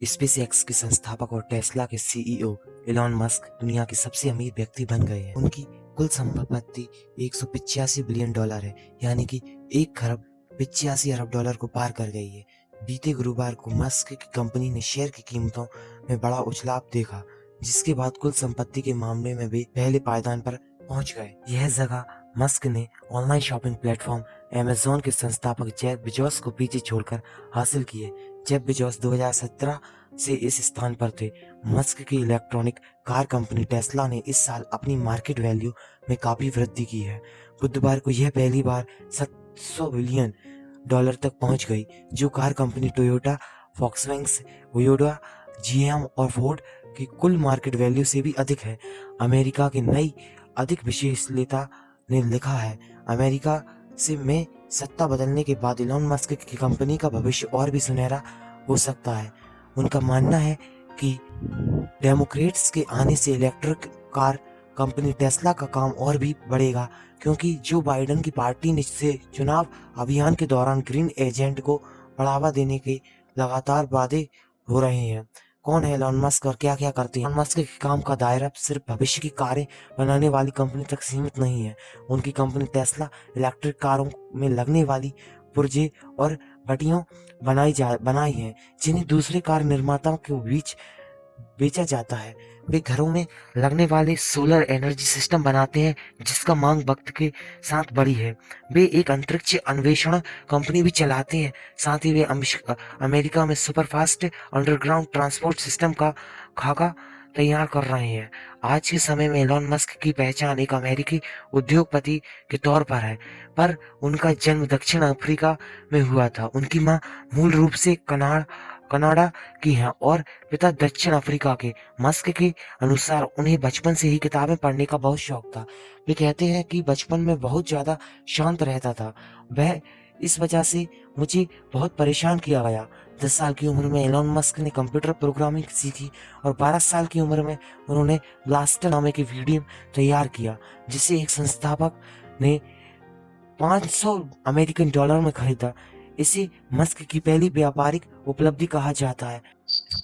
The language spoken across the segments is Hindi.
स्पेसएक्स के संस्थापक और टेस्ला के सीईओ एलॉन मस्क दुनिया के सबसे अमीर व्यक्ति बन गए हैं। उनकी कुल संपत्ति 185 बिलियन डॉलर है, यानी कि 1 खरब 85 अरब डॉलर को पार कर गई है। बीते गुरुवार को मस्क की कंपनी ने शेयर की कीमतों में बड़ा उछाल देखा, जिसके बाद कुल संपत्ति के मामले में भी पहले पायदान पर पहुंच गए। यह जगह मस्क ने ऑनलाइन शॉपिंग प्लेटफॉर्म अमेज़न के संस्थापक जेफ बेजोस को पीछे छोड़कर हासिल की है। जेफ बेजोस 2017 से इस स्थान पर थे। मस्क की इलेक्ट्रॉनिक कार कंपनी टेस्ला ने इस साल अपनी मार्केट वैल्यू में काफी वृद्धि की है। बुधवार को यह पहली बार 700 बिलियन डॉलर तक पहुंच गई, जो car company Toyota, Volkswagen, Toyota, GM और फोर्ड की कुल मार्केट वैल्यू से भी अधिक है। अमेरिका के नई अधिक विशेषज्ञता ने लिखा है, अमेरिका से में सत्ता बदलने के बाद एलॉन मस्क की कंपनी का भविष्य और भी सुनहरा हो सकता है। उनका मानना है कि डेमोक्रेट्स के आने से इलेक्ट्रिक कार कंपनी टेस्ला का काम और भी बढ़ेगा, क्योंकि जो बाइडेन की पार्टी ने से चुनाव अभियान के दौरान ग्रीन एजेंट को बढ़ावा देने के लगातार वादे हो रहे हैं। कौन है एलॉन मस्क और क्या क्या करते हैं? एलॉन मस्क के काम का दायरा सिर्फ भविष्य की कारें बनाने वाली कंपनी तक सीमित नहीं है। उनकी कंपनी टेस्ला इलेक्ट्रिक कारों में लगने वाली पुर्जे और भट्टियां बनाई हैं, जिन्हें दूसरे कार निर्माताओं के बीच बेचा जाता है। वे घरों में लगने वाले सोलर एनर्जी सिस्टम बनाते हैं, जिसका मांग वक्त के साथ बढ़ी है। वे एक अंतरिक्ष अन्वेषण कंपनी भी चलाते हैं। साथ ही वे अमेरिका में सुपरफास्ट अंडरग्राउंड ट्रांसपोर्ट सिस्टम का खाका तैयार कर रहे हैं। आज के समय में एलॉन मस्क की पहचान एक अमेरिकी उद्योगपति के तौर पर है, पर उनका जन्म दक्षिण अफ्रीका में हुआ था। उनकी मां मूल रूप से कनाडा की हैं और पिता दक्षिण अफ्रीका के। मस्क के अनुसार उन्हें बचपन से ही किताबें पढ़ने का बहुत शौक था। वे कहते हैं कि बचपन में बहुत ज्यादा शांत रहता था, वह इस वजह से मुझे बहुत परेशान किया गया। 10 साल की उम्र में एलॉन मस्क ने कंप्यूटर प्रोग्रामिंग सीखी और 12 साल की उम्र में उन्होंने ब्लास्टर नामे की वीडियो तैयार किया, जिसे एक संस्थापक ने 500 अमेरिकन डॉलर में खरीदा। इसे मस्क की पहली व्यापारिक उपलब्धि कहा जाता है।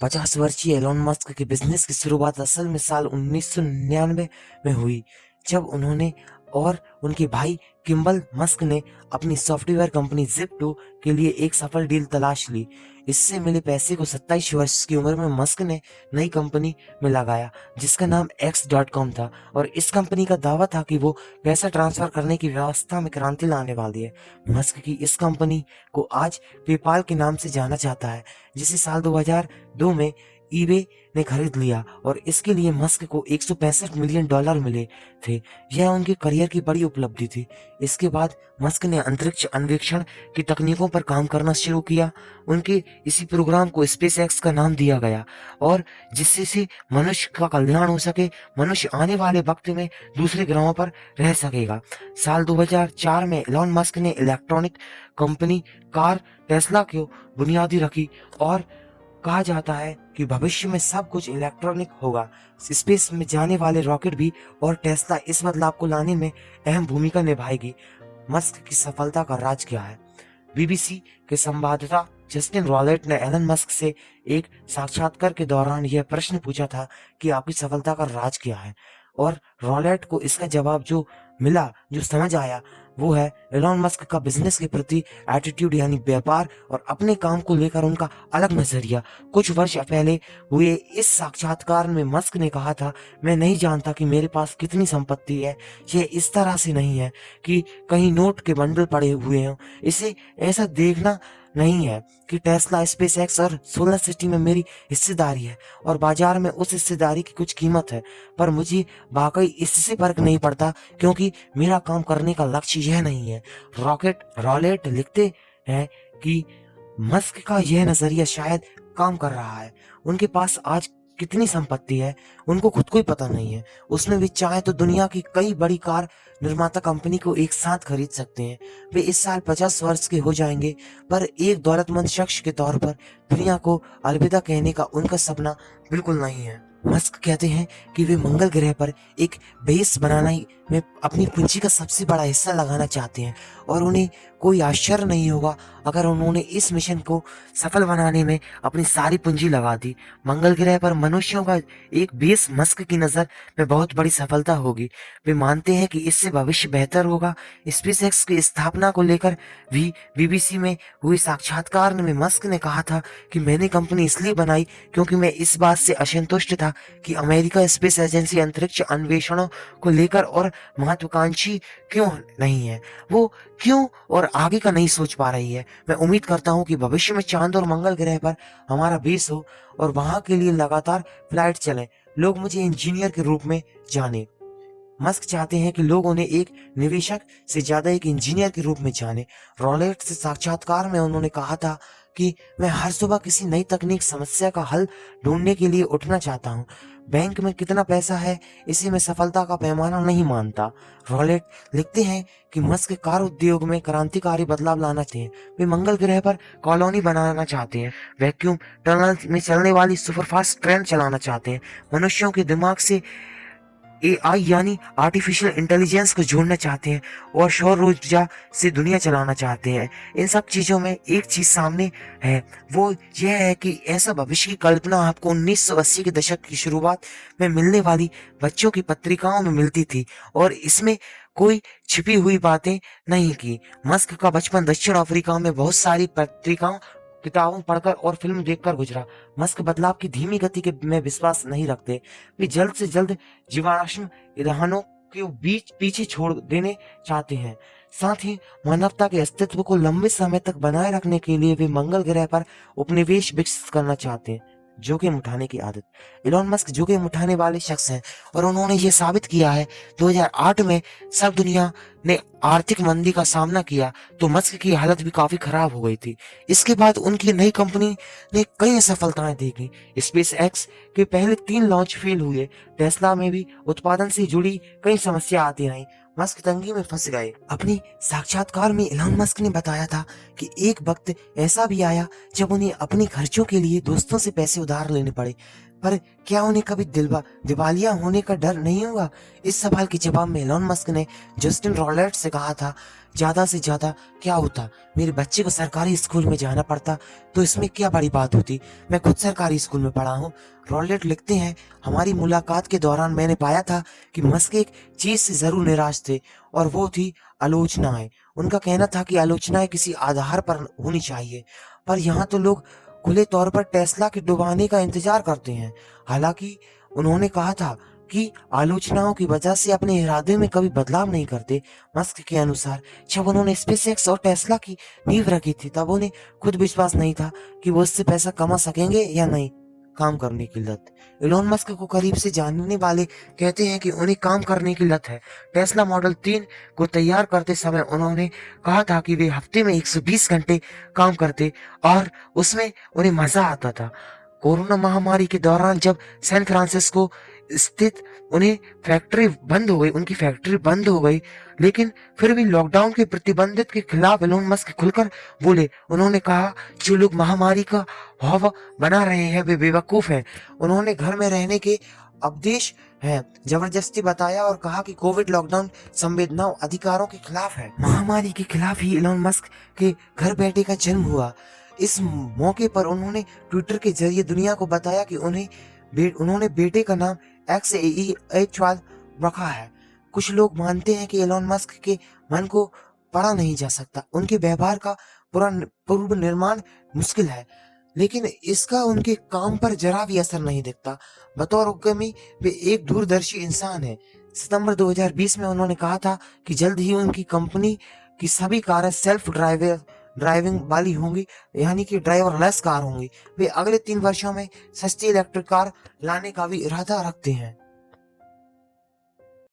50 वर्षीय एलॉन मस्क के बिजनेस की शुरुआत असल में साल 1999 में हुई, जब उन्होंने और उनके भाई किम्बल मस्क ने अपनी सॉफ्टवेयर कंपनी Zip2 के लिए एक सफल डील तलाश ली। इससे मिले पैसे को 27 वर्ष की उम्र में मस्क ने नई कंपनी में लगाया, जिसका नाम X.com था, और इस कंपनी का दावा था कि वो पैसा ट्रांसफर करने की व्यवस्था में क्रांति लाने वाली है। मस्क की इस कंपनी को आज पेपाल के नाम से जाना जाता है, जिसे साल 2002 में ईबे ने खरीद लिया, और इसके लिए मस्क को 165 मिलियन डॉलर मिले थे। यह उनके करियर की बड़ी उपलब्धि थी। इसके बाद मस्क ने अंतरिक्ष अन्वेषण की तकनीकों पर काम करना शुरू किया। उनके इसी प्रोग्राम को स्पेसएक्स का नाम दिया गया, और जिससे से मनुष्य का कल्याण हो सके, मनुष्य आने वाले वक्त में दूसरे ग्रहों पर रह सकेगा। साल 2004 में एलॉन मस्क ने इलेक्ट्रॉनिक कंपनी कार टेस्ला की बुनियादी रखी, और कहा जाता है कि भविष्य में सब कुछ इलेक्ट्रॉनिक होगा। स्पेस में जाने वाले रॉकेट भी, और टेस्ला इस बदलाव को लाने में अहम भूमिका निभाएगी। मस्क की सफलता का राज क्या है? बीबीसी के संवाददाता जस्टिन रॉलेट ने एलन मस्क से एक साक्षात्कार के दौरान यह प्रश्न पूछा था कि आपकी सफलता का राज क्या है, और रॉलेट को इसका जवाब जो मिला, जो समझ आया, वो है एलॉन मस्क का बिजनेस के प्रति एटीट्यूड, यानी व्यापार और अपने काम को लेकर उनका अलग नजरिया। कुछ वर्ष पहले हुए इस साक्षात्कार में मस्क ने कहा था, मैं नहीं जानता कि मेरे पास कितनी संपत्ति है। यह इस तरह से नहीं है कि कहीं नोट के बंडल पड़े हुए हों। इसे ऐसा देखना नहीं है कि टेस्ला, स्पेसएक्स और सोलर सिटी में मेरी हिस्सेदारी है और बाजार में उस हिस्सेदारी की कुछ कीमत है, पर मुझे वाकई इससे फर्क नहीं पड़ता, क्योंकि मेरा काम करने का लक्ष्य यह नहीं है। रॉलेट लिखते हैं कि मस्क का यह नजरिया शायद काम कर रहा है। उनके पास आज कितनी संपत्ति है उनको खुद को ही पता नहीं है। उसमें वे चाहे तो दुनिया की कई बड़ी कार निर्माता कंपनी को एक साथ खरीद सकते हैं। वे इस साल 50 वर्ष के हो जाएंगे, पर एक दौलतमंद शख्स के तौर पर दुनिया को अलविदा कहने का उनका सपना बिल्कुल नहीं है। मस्क कहते हैं कि वे मंगल ग्रह पर एक बेस बनाना में अपनी पूंजी का सबसे बड़ा हिस्सा लगाना चाहते हैं और उन्हें कोई आश्चर्य नहीं होगा अगर उन्होंने इस मिशन को सफल बनाने में अपनी सारी पूंजी लगा दी। मंगल ग्रह पर मनुष्यों का एक बेस मस्क की नज़र में बहुत बड़ी सफलता होगी। वे मानते हैं कि इससे भविष्य बेहतर होगा। स्पेसएक्स की स्थापना को लेकर भी बीबीसी में हुए साक्षात्कार में मस्क ने कहा था कि मैंने कंपनी इसलिए बनाई क्योंकि मैं इस बात से असंतुष्ट था कि अमेरिका स्पेस एजेंसी अंतरिक्ष अन्वेषणों को लेकर और महत्वाकांक्षी क्यों नहीं है। वो क्यों और आगे का नहीं सोच पा रही है। मैं उम्मीद करता हूँ कि भविष्य में चांद और मंगल ग्रह पर हमारा बेस हो और वहां के लिए लगातार फ्लाइट चले। लोग मुझे इंजीनियर के रूप में जाने। मस्क चाहते हैं कि लोग उन्हें एक निवेशक से ज्यादा एक इंजीनियर के रूप में जाने। रॉलेट से साक्षात्कार में उन्होंने कहा था कि मैं हर सुबह किसी नई तकनीक समस्या का हल ढूंढने के लिए उठना चाहता हूँ। बैंक में कितना पैसा है इसे मैं सफलता का पैमाना नहीं मानता। रॉलेट लिखते हैं कि मस्क कार उद्योग में क्रांतिकारी बदलाव लाना चाहते हैं। वे मंगल ग्रह पर कॉलोनी बनाना चाहते हैं, वैक्यूम टनल में चलने वाली सुपरफास्ट ट्रेन चलाना चाहते हैं, मनुष्यों के दिमाग से एआई यानी आर्टिफिशियल इंटेलिजेंस को जोड़ना चाहते हैं और सौर ऊर्जा से दुनिया चलाना चाहते हैं। इन सब चीज़ों में एक चीज़ सामने है, वो यह है कि ऐसा भविष्य की कल्पना आपको 1980 के दशक की शुरुआत में मिलने वाली बच्चों की पत्रिकाओं में मिलती थी और इसमें कोई छिपी हुई बातें नहीं की। मस्क का बचपन दक्षिण अफ्रीका में बहुत सारी पत्रिकाओं किताबों पढ़कर और फिल्म देखकर गुजरा। मस्क बदलाव की धीमी गति के में विश्वास नहीं रखते। वे जल्द से जल्द जीवाश्म ईंधनों के बीच पीछे छोड़ देने चाहते हैं। साथ ही मानवता के अस्तित्व को लंबे समय तक बनाए रखने के लिए वे मंगल ग्रह पर उपनिवेश विकसित करना चाहते हैं। जोखिम उठाने की आदत। इलॉन मस्क जोखिम उठाने वाले शख्स हैं और उन्होंने ये साबित किया है। 2008 में सब दुनिया ने आर्थिक मंदी का सामना किया तो मस्क की हालत भी काफी खराब हो गई थी। इसके बाद उनकी नई कंपनी ने कई सफलताएं देखी। स्पेस एक्स के पहले 3 लॉन्च फेल हुए। टेस्ला में भी उत्पादन से जुड़ी कई समस्या आती रही। मस्क तंगी में फंस गए। अपने साक्षात्कार में इलॉन मस्क ने बताया था कि एक वक्त ऐसा भी आया जब उन्हें अपने खर्चों के लिए दोस्तों से पैसे उधार लेने पड़े, पर क्या उन्हें कभी दिवालिया होने का डर नहीं होगा? इस सवाल के जवाब में इलॉन मस्क ने जस्टिन रॉलेट से कहा था, ज्यादा से ज्यादा क्या होता, मेरे बच्चे को सरकारी स्कूल में जाना पड़ता तो इसमें क्या बड़ी बात होती, मैं खुद सरकारी स्कूल में पढ़ा हूँ। रॉलेट लिखते हैं, हमारी मुलाकात के दौरान मैंने पाया था कि मस्क एक चीज से जरूर निराश थे और वो थी आलोचनाएं। उनका कहना था कि आलोचनाएं किसी आधार पर होनी चाहिए, पर यहाँ तो लोग खुले तौर पर टेस्ला के डुबाने का इंतजार करते हैं। हालांकि उन्होंने कहा था कि आलोचनाओं की वजह से अपने इरादे में कभी बदलाव नहीं करते। मस्क के अनुसार जब उन्होंने स्पेसएक्स और टेस्ला की नींव रखी थी तब उन्हें खुद विश्वास नहीं था कि वो इससे पैसा कमा सकेंगे या नहीं। काम करने की लत। इलॉन मस्क को करीब से जानने वाले कहते हैं कि उन्हें काम करने की लत है। टेस्ला मॉडल 3 को तैयार करते समय उन्होंने कहा था कि वे हफ्ते में 120 घंटे काम करते और उसमें उन्हें मजा आता था। कोरोना महामारी के दौरान जब सैन फ्रांसिस्को स्थित उनकी फैक्ट्री बंद हो गई, लेकिन फिर भी लॉकडाउन के प्रतिबंधित के खिलाफ इलॉन मस्क खुलकर बोले। उन्होंने कहा, जो लोग महामारी का हवा बना रहे हैं वे बेवकूफ हैं। उन्होंने घर में रहने के उपदेश है जबरदस्ती बताया और कहा कि कोविड लॉकडाउन संवेदनाओं अधिकारों के खिलाफ है। महामारी के खिलाफ ही इलॉन मस्क के घर बेटे का जन्म हुआ। इस मौके पर उन्होंने ट्विटर के जरिए दुनिया को बताया कि उन्होंने बेटे का नाम XAEH रखा है। कुछ लोग मानते हैं कि इलॉन मस्क के मन को पढ़ा नहीं जा सकता। उनके व्यवहार का पूर्व निर्माण मुश्किल है, लेकिन इसका उनके काम पर जरा भी असर नहीं दिखता। बतौर उद्यमी वे एक दूरदर्शी इंसान है। सितंबर 2020 में उन्होंने कहा था कि जल्द ही उनकी कंपनी की सभी कारें सेल्फ ड्राइविंग वाली होंगी, यानी कि ड्राइवरलेस कार होंगी। वे अगले 3 वर्षों में सस्ती इलेक्ट्रिक कार लाने का भी इरादा रखते हैं।